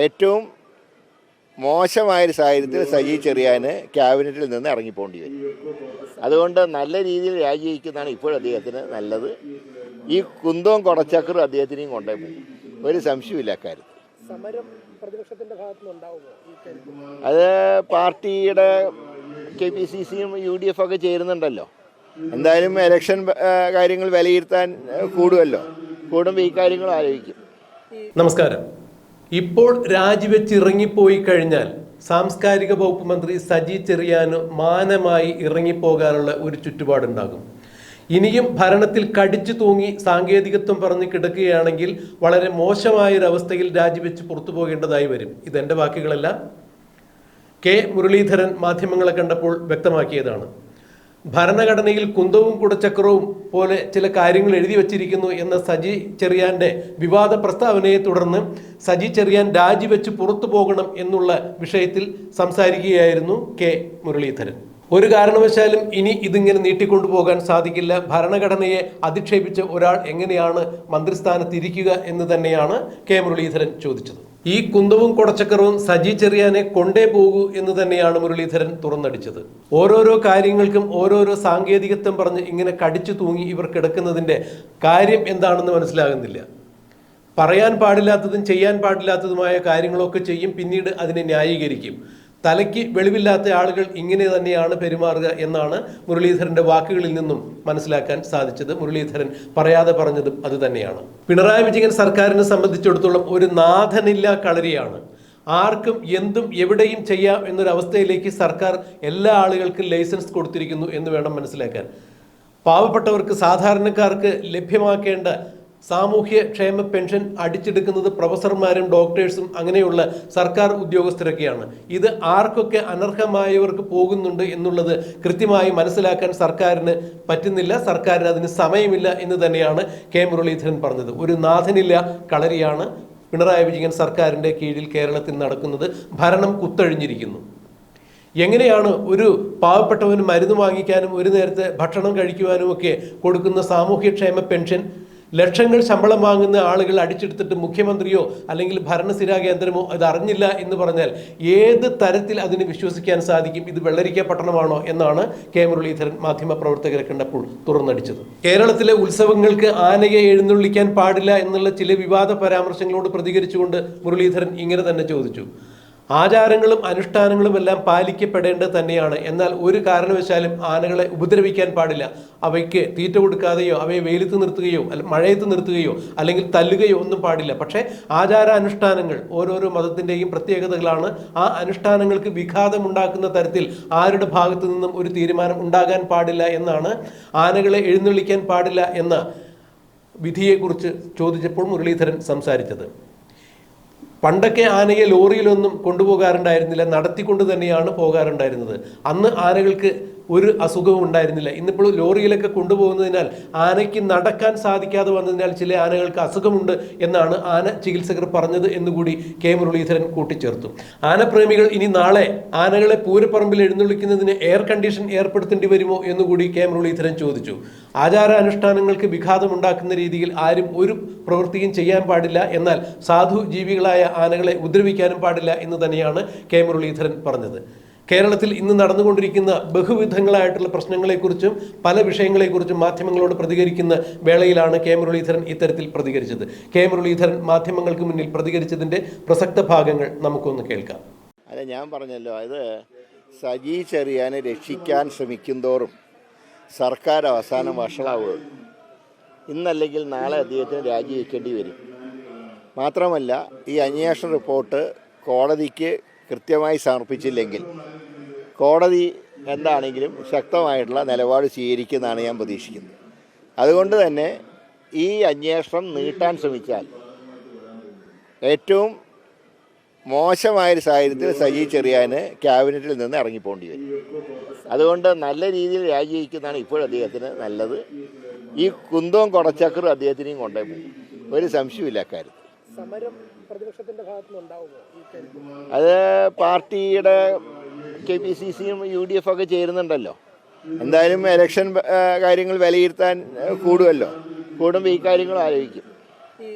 ഏറ്റവും മോശമായൊരു സാഹചര്യത്തിൽ സജി ചെറിയാന് ക്യാബിനറ്റിൽ നിന്ന് ഇറങ്ങിപ്പോണ്ടി വരും. അതുകൊണ്ട് നല്ല രീതിയിൽ രാജിവെക്കുന്നതാണ് ഇപ്പോഴും അദ്ദേഹത്തിന് നല്ലത്. ഈ കുന്തവും കുടച്ചക്കറും അദ്ദേഹത്തിനെയും കൊണ്ടേ പോകും, ഒരു സംശയമില്ല അക്കാര്യത്തിൽ. അത് പാർട്ടിയുടെ KPCCയും UDF ഒക്കെ ചേരുന്നുണ്ടല്ലോ. എന്തായാലും ഇലക്ഷൻ കാര്യങ്ങൾ വിലയിരുത്താൻ കൂടുമ്പോൾ ഈ കാര്യങ്ങൾ ആലോചിക്കും. നമസ്കാരം. ഇപ്പോൾ രാജിവെച്ചിറങ്ങിപ്പോയി കഴിഞ്ഞാൽ സാംസ്കാരിക വകുപ്പ് മന്ത്രി സജി ചെറിയാന് മാനമായി ഇറങ്ങിപ്പോകാനുള്ള ഒരു ചുറ്റുപാടുണ്ടാകും. ഇനിയും ഭരണത്തിൽ കടിച്ചു തൂങ്ങി സാങ്കേതികത്വം പറഞ്ഞ് കിടക്കുകയാണെങ്കിൽ വളരെ മോശമായൊരവസ്ഥയിൽ രാജിവെച്ച് പുറത്തു പോകേണ്ടതായി വരും. ഇതെൻ്റെ വാക്കുകളല്ല, മുരളീധരൻ മാധ്യമങ്ങളെ കണ്ടപ്പോൾ വ്യക്തമാക്കിയതാണ്. ഭരണഘടനയിൽ കുന്തവും കുടച്ചക്രവും പോലെ ചില കാര്യങ്ങൾ എഴുതി വച്ചിരിക്കുന്നു എന്ന സജി ചെറിയാന്റെ വിവാദ പ്രസ്താവനയെ തുടർന്ന് സജി ചെറിയാൻ രാജിവെച്ച് പുറത്തു പോകണം എന്നുള്ള വിഷയത്തിൽ സംസാരിക്കുകയായിരുന്നു മുരളീധരൻ. ഒരു കാരണവശാലും ഇനി ഇതിങ്ങനെ നീട്ടിക്കൊണ്ടുപോകാൻ സാധിക്കില്ല. ഭരണഘടനയെ അധിക്ഷേപിച്ച ഒരാൾ എങ്ങനെയാണ് മന്ത്രിസ്ഥാനത്തിരിക്കുക എന്ന് തന്നെയാണ് മുരളീധരൻ ചോദിച്ചത്. ഈ കുന്തവും കുടച്ചക്കറവും സജി ചെറിയാനെ കൊണ്ടേ പോകൂ എന്ന് തന്നെയാണ് മുരളീധരൻ തുറന്നടിച്ചത്. ഓരോരോ കാര്യങ്ങൾക്കും ഓരോരോ സാങ്കേതികത്വം പറഞ്ഞ് ഇങ്ങനെ കടിച്ചു തൂങ്ങി ഇവർ കിടക്കുന്നതിൻ്റെ കാര്യം എന്താണെന്ന് മനസ്സിലാകുന്നില്ല. പറയാൻ പാടില്ലാത്തതും ചെയ്യാൻ പാടില്ലാത്തതുമായ കാര്യങ്ങളൊക്കെ ചെയ്യും, പിന്നീട് അതിനെ ന്യായീകരിക്കും. തലയ്ക്ക് വെളിവില്ലാത്ത ആളുകൾ ഇങ്ങനെ തന്നെയാണ് പെരുമാറുക എന്നാണ് മുരളീധരന്റെ വാക്കുകളിൽ നിന്നും മനസ്സിലാക്കാൻ സാധിച്ചത്. മുരളീധരൻ പറയാതെ പറഞ്ഞതും അത് തന്നെയാണ്. പിണറായി വിജയൻ സർക്കാരിനെ സംബന്ധിച്ചിടത്തോളം ഒരു നാഥനില്ല കളരിയാണ്. ആർക്കും എന്തും എവിടെയും ചെയ്യാം എന്നൊരവസ്ഥയിലേക്ക് സർക്കാർ എല്ലാ ആളുകൾക്കും ലൈസൻസ് കൊടുത്തിരിക്കുന്നു എന്ന് വേണം മനസ്സിലാക്കാൻ. പാവപ്പെട്ടവർക്ക്, സാധാരണക്കാർക്ക് ലഭ്യമാക്കേണ്ട സാമൂഹ്യ ക്ഷേമ പെൻഷൻ അടിച്ചെടുക്കുന്നത് പ്രൊഫസർമാരും ഡോക്ടേഴ്സും അങ്ങനെയുള്ള സർക്കാർ ഉദ്യോഗസ്ഥരൊക്കെയാണ്. ഇത് ആർക്കൊക്കെ അനർഹമായവർക്ക് പോകുന്നുണ്ട് എന്നുള്ളത് കൃത്യമായി മനസ്സിലാക്കാൻ സർക്കാരിന് പറ്റുന്നില്ല. സർക്കാരിന് അതിന് സമയമില്ല എന്ന് തന്നെയാണ് മുരളീധരൻ പറഞ്ഞത്. ഒരു നാഥനില്ല കളരിയാണ് പിണറായി വിജയൻ സർക്കാരിൻ്റെ കീഴിൽ കേരളത്തിൽ നടക്കുന്നത്. ഭരണം കുത്തഴിഞ്ഞിരിക്കുന്നു. എങ്ങനെയാണ് ഒരു പാവപ്പെട്ടവന് മരുന്ന് വാങ്ങിക്കാനും ഒരു നേരത്തെ ഭക്ഷണം കഴിക്കുവാനും ഒക്കെ കൊടുക്കുന്ന സാമൂഹ്യക്ഷേമ പെൻഷൻ ലക്ഷങ്ങൾ ശമ്പളം വാങ്ങുന്ന ആളുകൾ അടിച്ചെടുത്തിട്ട് മുഖ്യമന്ത്രിയോ അല്ലെങ്കിൽ ഭരണസ്ഥിരാ കേന്ദ്രമോ അത് അറിഞ്ഞില്ല എന്ന് പറഞ്ഞാൽ ഏത് തരത്തിൽ അതിന് വിശ്വസിക്കാൻ സാധിക്കും? ഇത് വെള്ളരിക്ക പട്ടണമാണോ എന്നാണ് മുരളീധരൻ മാധ്യമപ്രവർത്തകരെ കണ്ടപ്പോൾ തുറന്നടിച്ചത്. കേരളത്തിലെ ഉത്സവങ്ങൾക്ക് ആനയെ എഴുന്നള്ളിക്കാൻ പാടില്ല എന്നുള്ള ചില വിവാദ പരാമർശങ്ങളോട് പ്രതികരിച്ചുകൊണ്ട് മുരളീധരൻ ഇങ്ങനെ തന്നെ ചോദിച്ചു. ആചാരങ്ങളും അനുഷ്ഠാനങ്ങളും എല്ലാം പാലിക്കപ്പെടേണ്ടത് തന്നെയാണ്. എന്നാൽ ഒരു കാരണവശാലും ആനകളെ ഉപദ്രവിക്കാൻ പാടില്ല. അവയ്ക്ക് തീറ്റ കൊടുക്കാതെയോ അവയെ വെയിലത്ത് നിർത്തുകയോ മഴയത്ത് നിർത്തുകയോ അല്ലെങ്കിൽ തല്ലുകയോ ഒന്നും പാടില്ല. പക്ഷേ ആചാരാനുഷ്ഠാനങ്ങൾ ഓരോരോ മതത്തിൻ്റെയും പ്രത്യേകതകളാണ്. ആ അനുഷ്ഠാനങ്ങൾക്ക് വിഘാതമുണ്ടാക്കുന്ന തരത്തിൽ ആരുടെ ഭാഗത്തു നിന്നും ഒരു തീരുമാനം ഉണ്ടാകാൻ പാടില്ല എന്നാണ്. ആനകളെ എഴുന്നള്ളിക്കാൻ പാടില്ല എന്ന വിധിയെക്കുറിച്ച് ചോദിച്ചപ്പോൾ മുരളീധരൻ സംസാരിച്ചത്. പണ്ടൊക്കെ ആനയെ ലോറിയിലൊന്നും കൊണ്ടുപോകാറുണ്ടായിരുന്നില്ല, നടത്തിക്കൊണ്ട് തന്നെയാണ് പോകാറുണ്ടായിരുന്നത്. അന്ന് ആനകൾക്ക് ഒരു അസുഖവും ഉണ്ടായിരുന്നില്ല. ഇന്നിപ്പോൾ ലോറിയിലൊക്കെ കൊണ്ടുപോകുന്നതിനാൽ ആനയ്ക്ക് നടക്കാൻ സാധിക്കാതെ വന്നതിനാൽ ചില ആനകൾക്ക് അസുഖമുണ്ട് എന്നാണ് ആന ചികിത്സകർ പറഞ്ഞത് എന്നുകൂടി മുരളീധരൻ കൂട്ടിച്ചേർത്തു. ആനപ്രേമികൾ ഇനി നാളെ ആനകളെ പൂരപ്പറമ്പിൽ എഴുന്നള്ളിക്കുന്നതിന് എയർ കണ്ടീഷൻ ഏർപ്പെടുത്തേണ്ടി വരുമോ എന്നുകൂടി മുരളീധരൻ ചോദിച്ചു. ആചാരാനുഷ്ഠാനങ്ങൾക്ക് വിഘാതമുണ്ടാക്കുന്ന രീതിയിൽ ആരും ഒരു പ്രവൃത്തിയും ചെയ്യാൻ പാടില്ല, എന്നാൽ സാധു ജീവികളായ ആനകളെ ഉപദ്രവിക്കാനും പാടില്ല എന്ന് തന്നെയാണ് മുരളീധരൻ പറഞ്ഞത്. കേരളത്തിൽ ഇന്ന് നടന്നുകൊണ്ടിരിക്കുന്ന ബഹുവിധങ്ങളായിട്ടുള്ള പ്രശ്നങ്ങളെക്കുറിച്ചും പല വിഷയങ്ങളെക്കുറിച്ചും മാധ്യമങ്ങളോട് പ്രതികരിക്കുന്ന വേളയിലാണ് മുരളീധരൻ ഇത്തരത്തിൽ പ്രതികരിച്ചത്. മുരളീധരൻ മാധ്യമങ്ങൾക്ക് മുന്നിൽ പ്രതികരിച്ചതിൻ്റെ പ്രസക്ത ഭാഗങ്ങൾ നമുക്കൊന്ന് കേൾക്കാം. അല്ല, ഞാൻ പറഞ്ഞല്ലോ, അത് സജി ചെറിയാനെ രക്ഷിക്കാൻ ശ്രമിക്കുന്തോറും സർക്കാർ അവസാനം വഷളാവുക. ഇന്നല്ലെങ്കിൽ നാളെ അദ്ദേഹത്തിന് രാജിവെക്കേണ്ടി വരും. മാത്രമല്ല, ഈ അന്വേഷണ റിപ്പോർട്ട് കോടതിക്ക് കൃത്യമായി സമർപ്പിച്ചില്ലെങ്കിൽ കോടതി എന്താണെങ്കിലും ശക്തമായിട്ടുള്ള നിലപാട് സ്വീകരിക്കുമെന്നാണ് ഞാൻ പ്രതീക്ഷിക്കുന്നത്. അതുകൊണ്ട് തന്നെ ഈ അന്വേഷണം നീട്ടാൻ ശ്രമിച്ചാൽ ഏറ്റവും മോശമായൊരു സാഹചര്യത്തിൽ സജി ചെറിയാന് ക്യാബിനറ്റിൽ നിന്ന് ഇറങ്ങിപ്പോണ്ടി വരും. അതുകൊണ്ട് നല്ല രീതിയിൽ രാജിവെക്കുന്നതാണ് ഇപ്പോഴും അദ്ദേഹത്തിന് നല്ലത്. ഈ കുന്തവും കുടച്ചക്കറും അദ്ദേഹത്തിനെയും കൊണ്ടേ പോകും, ഒരു സംശയമില്ല അക്കാര്യത്തിൽ. അത് പാർട്ടിയുടെ KPCCയും UDF ഒക്കെ ചേരുന്നുണ്ടല്ലോ. എന്തായാലും ഇലക്ഷൻ കാര്യങ്ങൾ വിലയിരുത്താൻ കൂടുമ്പോൾ ഈ കാര്യങ്ങൾ ആലോചിക്കും.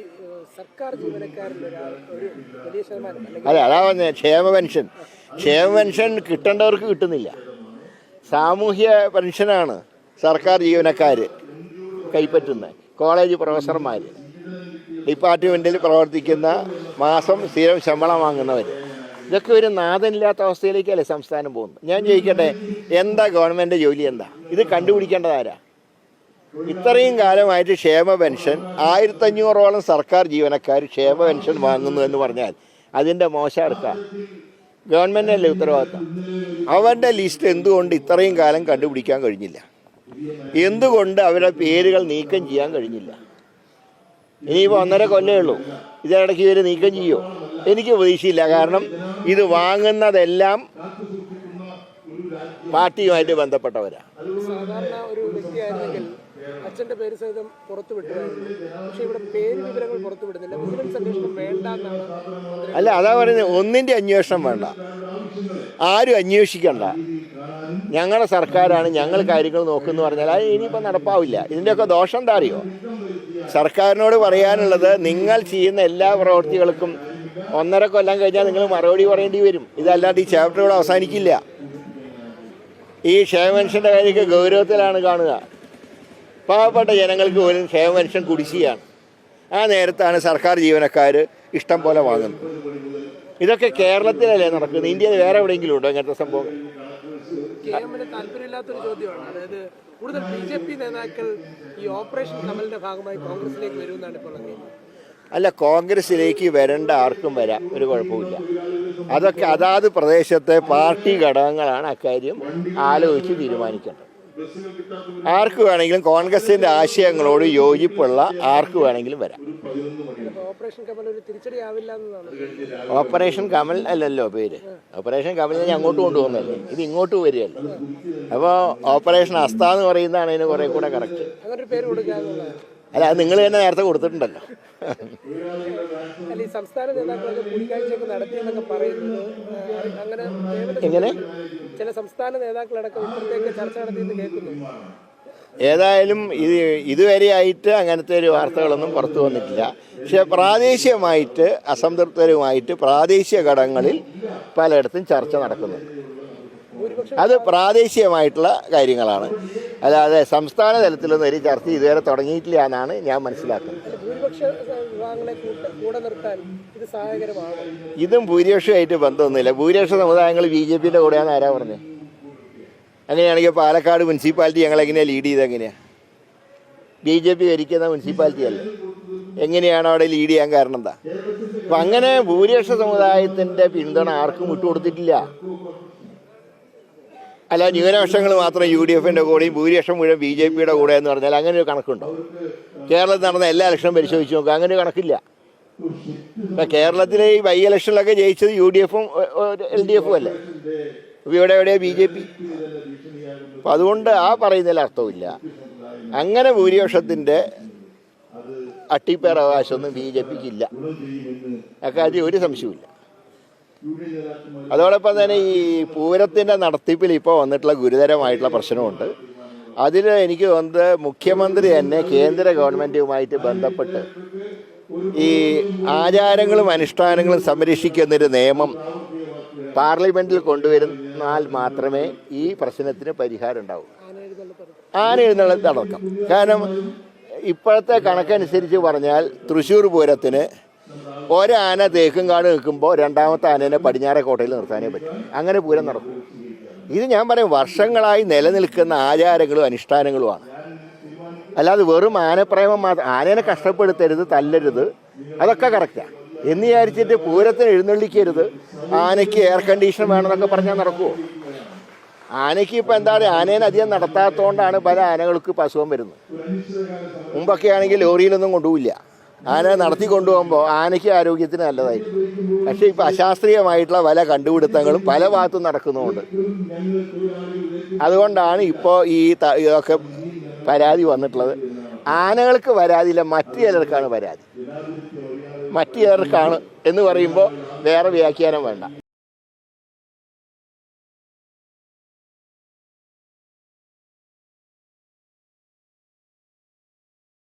സർക്കാർ ജീവനക്കാരിൽ ഒരു വലിയ ശതമാനം അതെ, അതാ പറഞ്ഞത് ക്ഷേമ പെൻഷൻ കിട്ടേണ്ടവർക്ക് കിട്ടുന്നില്ല. സാമൂഹ്യ പെൻഷനാണ് സർക്കാർ ജീവനക്കാർ കൈപ്പറ്റുന്നത്. കോളേജ് പ്രൊഫസർമാർ, ഡിപ്പാർട്ട്മെൻറ്റിൽ പ്രവർത്തിക്കുന്ന മാസം സ്ഥിരം ശമ്പളം വാങ്ങുന്നവർ, ഇതൊക്കെ ഒരു നാഥനില്ലാത്ത അവസ്ഥയിലേക്കല്ലേ സംസ്ഥാനം പോകുന്നത്. ഞാൻ ചോദിക്കട്ടെ, എന്താ ഗവൺമെൻറ് ജോലി? എന്താ ഇത് കണ്ടുപിടിക്കേണ്ടതാരാ? ഇത്രയും കാലമായിട്ട് ക്ഷേമ പെൻഷൻ 1500ഓളം സർക്കാർ ജീവനക്കാർ ക്ഷേമ പെൻഷൻ വാങ്ങുന്നു എന്ന് പറഞ്ഞാൽ അതിൻ്റെ മോശം എടുക്കുക ഗവൺമെൻറ്റല്ലേ ഉത്തരവാദിത്തം. അവരുടെ ലിസ്റ്റ് എന്തുകൊണ്ട് ഇത്രയും കാലം കണ്ടുപിടിക്കാൻ കഴിഞ്ഞില്ല? എന്തുകൊണ്ട് അവരുടെ പേരുകൾ നീക്കം ചെയ്യാൻ കഴിഞ്ഞില്ല? ഇനിയിപ്പോൾ 1.5 കൊല്ലമേ ഉള്ളൂ. ഇതിനിടയ്ക്ക് ഇവർ നീക്കം ചെയ്യുമോ? എനിക്ക് പ്രതീക്ഷയില്ല. കാരണം ഇത് വാങ്ങുന്നതെല്ലാം പാർട്ടിയുമായിട്ട് ബന്ധപ്പെട്ടവരാണ്. സാധാരണ ഒരു വ്യക്തിയായിരുന്നെങ്കിൽ അച്ഛൻ്റെ പേര് സഹിതം പുറത്തു വിട്ടുമായിരുന്നു. പക്ഷേ ഇവിടെ പേര് വിവരങ്ങൾ പുറത്തു വിടുന്നില്ല. വിജിലൻസ് അന്വേഷണം വേണ്ട എന്നാണ്. അല്ല, അതാ പറയുന്നത്, ഒന്നിൻ്റെ അന്വേഷണം വേണ്ട, ആരും അന്വേഷിക്കണ്ട. ഞങ്ങളുടെ സർക്കാരാണ്, ഞങ്ങൾ കാര്യങ്ങൾ നോക്കുമെന്ന് പറഞ്ഞാൽ അത് ഇനിയിപ്പോൾ നടപ്പാവില്ല. ഇതിൻ്റെയൊക്കെ ദോഷം എന്താ അറിയോ? സർക്കാരിനോട് പറയാനുള്ളത്, നിങ്ങൾ ചെയ്യുന്ന എല്ലാ പ്രവൃത്തികൾക്കും 1.5 കൊല്ലം കഴിഞ്ഞാൽ നിങ്ങൾ മറുപടി പറയേണ്ടി വരും. ഇതല്ലാണ്ട് ഈ ചാപ്റ്റർ ഇവിടെ അവസാനിക്കില്ല. ഈ ക്ഷേമ പെൻഷൻ്റെ കാര്യമൊക്കെ ഗൗരവത്തിലാണ് കാണുക. പാവപ്പെട്ട ജനങ്ങൾക്ക് പോലും ക്ഷേമ പെൻഷൻ കുടിശ്ശികയാണ്. ആ നേരത്താണ് സർക്കാർ ജീവനക്കാർ ഇഷ്ടം പോലെ വാങ്ങുന്നത്. ഇതൊക്കെ കേരളത്തിലല്ലേ നടക്കുന്നത്? ഇന്ത്യയിൽ വേറെ എവിടെയെങ്കിലും ഉണ്ടോ ഇങ്ങനത്തെ സംഭവം? താല്പര്യമില്ലാത്തൊരു ചോദ്യമാണ്. അതായത് കൂടുതൽ BJP നേതാക്കൾ ഈ ഓപ്പറേഷൻ കമലിന്റെ ഭാഗമായി കോൺഗ്രസിലേക്ക് വരുമെന്നാണ് ഇപ്പോൾ അറിയുന്നത്. അല്ല, കോൺഗ്രസിലേക്ക് വരേണ്ട ആർക്കും വരാം, ഒരു കുഴപ്പമില്ല. അതൊക്കെ അതാത് പ്രദേശത്തെ പാർട്ടി ഘടകങ്ങളാണ് അക്കാര്യം ആലോചിച്ച് തീരുമാനിക്കേണ്ടത്. ആർക്ക് വേണമെങ്കിലും കോൺഗ്രസിൻ്റെ ആശയങ്ങളോട് യോജിപ്പുള്ള ആർക്ക് വേണമെങ്കിലും വരാം. ഓപ്പറേഷൻ കമൽ ഒരു തിരിച്ചടിയാവില്ല എന്നതാണ്. ഓപ്പറേഷൻ കമൽ അല്ലല്ലോ പേര്. ഓപ്പറേഷൻ കമലിനെ അങ്ങോട്ട് കൊണ്ടുപോകുന്നല്ലേ, ഇത് ഇങ്ങോട്ട് വരികയല്ലേ. അപ്പോൾ ഓപ്പറേഷൻ അസ്ത എന്ന് പറയുന്നതാണ് ഇതിന് കുറേ കൂടെ കറക്റ്റ്. അങ്ങനൊരു പേര് കൊടുക്കുക എന്നുള്ളതാണ്. അല്ല, അത് നിങ്ങൾ തന്നെ നേരത്തെ കൊടുത്തിട്ടുണ്ടല്ലോ. അല്ല, ഈ സംസ്ഥാന നേതാക്കളൊക്കെ കൂടിക്കാഴ്ചയൊക്കെ നടത്തിയെന്നൊക്കെ പറയുന്നത് അങ്ങനെ എങ്ങനെ ചില സംസ്ഥാന നേതാക്കളടക്കം ഇപ്പോഴത്തേക്ക് ചർച്ച നടത്തിയെന്ന് കേൾക്കുന്നു. ഏതായാലും ഇതുവരെയായിട്ട് അങ്ങനത്തെ ഒരു വാർത്തകളൊന്നും പുറത്തു വന്നിട്ടില്ല. പക്ഷേ പ്രാദേശികമായിട്ട് അസംതൃപ്തരുമായിട്ട് പ്രാദേശിക ഘടകങ്ങളിൽ പലയിടത്തും ചർച്ച നടക്കുന്നുണ്ട്. അത് പ്രാദേശികമായിട്ടുള്ള കാര്യങ്ങളാണ്, അല്ലാതെ സംസ്ഥാന തലത്തിലൊന്നും ഒരു ചർച്ച ഇതുവരെ തുടങ്ങിയിട്ടില്ല എന്നാണ് ഞാൻ മനസ്സിലാക്കുന്നത്. ഇതും ഭൂരിപക്ഷമായിട്ട് ബന്ധമൊന്നുമില്ല. ഭൂരിപക്ഷ സമുദായങ്ങൾ BJPയുടെ കൂടെയാണെന്ന് ആരാ പറഞ്ഞത്? അങ്ങനെയാണെങ്കിൽ പാലക്കാട് മുനിസിപ്പാലിറ്റി ഞങ്ങളെങ്ങനെയാണ് ലീഡ് ചെയ്ത്? എങ്ങനെയാണ് BJP ഭരിക്കുന്ന മുനിസിപ്പാലിറ്റി അല്ലേ? എങ്ങനെയാണ് അവിടെ ലീഡ് ചെയ്യാൻ കാരണം എന്താ? അപ്പം അങ്ങനെ ഭൂരിപക്ഷ സമുദായത്തിൻ്റെ പിന്തുണ ആർക്കും വിട്ടുകൊടുത്തിട്ടില്ല. അല്ല, ന്യൂനപക്ഷങ്ങൾ മാത്രം UDFൻ്റെ കൂടെയും ഭൂരിപക്ഷം മുഴുവൻ BJPയുടെ കൂടെ എന്ന് പറഞ്ഞാൽ അങ്ങനെ ഒരു കണക്കുണ്ടോ? കേരളത്തിൽ നടന്ന എല്ലാ ഇലക്ഷനും പരിശോധിച്ച് നോക്കുക, അങ്ങനെ ഒരു കണക്കില്ല. ഇപ്പം കേരളത്തിലെ ഈ ബൈ ഇലക്ഷനിലൊക്കെ ജയിച്ചത് UDFും LDFും അല്ലേ. അപ്പോൾ ഇവിടെ എവിടെയാണ് BJP? അപ്പം അതുകൊണ്ട് ആ പറയുന്നതിൽ അർത്ഥമില്ല. അങ്ങനെ ഭൂരിപക്ഷത്തിൻ്റെ അട്ടിപ്പേറവകാശമൊന്നും BJPക്ക് ഇല്ല. അക്കാര്യത്തിൽ ഒരു സംശയവുമില്ല. അതോടൊപ്പം തന്നെ ഈ പൂരത്തിൻ്റെ നടത്തിപ്പിൽ ഇപ്പോൾ വന്നിട്ടുള്ള ഗുരുതരമായിട്ടുള്ള പ്രശ്നമുണ്ട്. അതിൽ എനിക്ക് തോന്നുന്നത് മുഖ്യമന്ത്രി തന്നെ കേന്ദ്ര ഗവൺമെൻറ്റുമായിട്ട് ബന്ധപ്പെട്ട് ഈ ആചാരങ്ങളും അനുഷ്ഠാനങ്ങളും സംരക്ഷിക്കുന്നൊരു നിയമം പാർലമെൻറ്റിൽ കൊണ്ടുവരുന്നാൽ മാത്രമേ ഈ പ്രശ്നത്തിന് പരിഹാരം ഉണ്ടാവൂ. ആന എഴുന്നള്ളത്ത് അടക്കം. കാരണം ഇപ്പോഴത്തെ കണക്കനുസരിച്ച് പറഞ്ഞാൽ തൃശ്ശൂർ പൂരത്തിന് ഒരാന തേക്കുംകാട് നിൽക്കുമ്പോൾ രണ്ടാമത്തെ ആനേനെ പടിഞ്ഞാറേക്കോട്ടയിൽ നിർത്താനേ പറ്റും. അങ്ങനെ പൂരം നടക്കും. ഇത് ഞാൻ പറയും വർഷങ്ങളായി നിലനിൽക്കുന്ന ആചാരങ്ങളും അനുഷ്ഠാനങ്ങളുമാണ്. അല്ലാതെ വെറും ആനപ്രേമം മാത്രം. ആനേനെ കഷ്ടപ്പെടുത്തരുത്, തല്ലരുത്, അതൊക്കെ കറക്റ്റാണ് എന്ന് വിചാരിച്ചിട്ട് പൂരത്തിന് എഴുന്നള്ളിക്കരുത്, ആനയ്ക്ക് എയർ കണ്ടീഷൻ വേണമെന്നൊക്കെ പറഞ്ഞാൽ നടക്കുമോ? ആനയ്ക്ക് ഇപ്പം എന്താ പറയുക, ആനേനെ അധികം നടത്താത്തതുകൊണ്ടാണ് പല ആനകൾക്ക് ഇപ്പോൾ അസുഖം വരുന്നത്. മുമ്പൊക്കെ ആണെങ്കിൽ ലോറിയിലൊന്നും കൊണ്ടുപോയില്ല, ആന നടത്തി കൊണ്ടുപോകുമ്പോൾ ആനയ്ക്ക് ആരോഗ്യത്തിന് നല്ലതായിരിക്കും. പക്ഷേ ഇപ്പോൾ അശാസ്ത്രീയമായിട്ടുള്ള പല കണ്ടുപിടുത്തങ്ങളും പല ഭാഗത്തും നടക്കുന്നതുകൊണ്ട് അതുകൊണ്ടാണ് ഇപ്പോൾ ഇതൊക്കെ പരാതി വന്നിട്ടുള്ളത്. ആനകൾക്ക് പരാതിയില്ല, മറ്റു ചിലർക്കാണ് പരാതി. മറ്റു ചിലർക്കാണ് എന്ന് പറയുമ്പോൾ വേറെ വ്യാഖ്യാനം വേണ്ട.